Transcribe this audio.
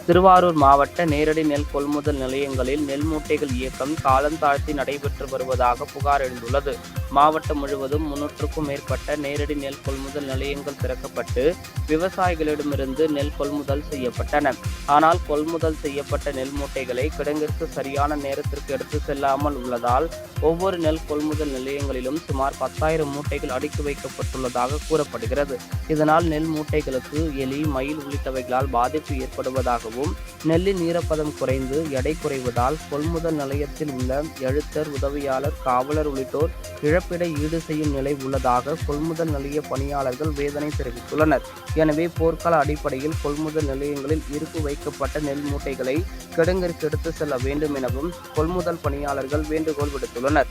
திருவாரூர் மாவட்ட நேரடி நெல் கொள்முதல் நிலையங்களில் நெல் மூட்டைகள் இயக்கம் காலம் தாழ்த்தி நடைபெற்று வருவதாக புகார் எழுந்துள்ளது. மாவட்டம் முழுவதும் 300க்கும் மேற்பட்ட நேரடி நெல் கொள்முதல் நிலையங்கள் திறக்கப்பட்டு விவசாயிகளிடமிருந்து நெல் கொள்முதல் செய்யப்பட்டன. ஆனால் கொள்முதல் செய்யப்பட்ட நெல் மூட்டைகளை கிடங்கிற்கு சரியான நேரத்திற்கு எடுத்து செல்லாமல் உள்ளதால் ஒவ்வொரு நெல் கொள்முதல் நிலையங்களிலும் சுமார் 10,000 மூட்டைகள் அடுக்கி வைக்கப்பட்டுள்ளதாக கூறப்படுகிறது. இதனால் நெல் மூட்டைகளுக்கு எலி, மயில் உள்ளிட்டவைகளால் பாதிப்பு ஏற்படுவதாகவும், நெல்லின் ஈரப்பதம் குறைந்து எடை குறைவதால் கொள்முதல் நிலையத்தில் உள்ள எழுத்தர், உதவியாளர், காவலர் உள்ளிட்டோர் இழப்பீடை ஈடு செய்யும் நிலை உள்ளதாக கொள்முதல் நிலைய பணியாளர்கள் வேதனை தெரிவித்துள்ளனர். எனவே போர்க்கால அடிப்படையில் கொள்முதல் நிலையங்களில் இருப்பு வைக்கப்பட்ட நெல் மூட்டைகளை கிடங்கிற்கு எடுத்து செல்ல வேண்டும் எனவும் கொள்முதல் பணியாளர்கள் வேண்டுகோள் விடுத்துள்ளனர்.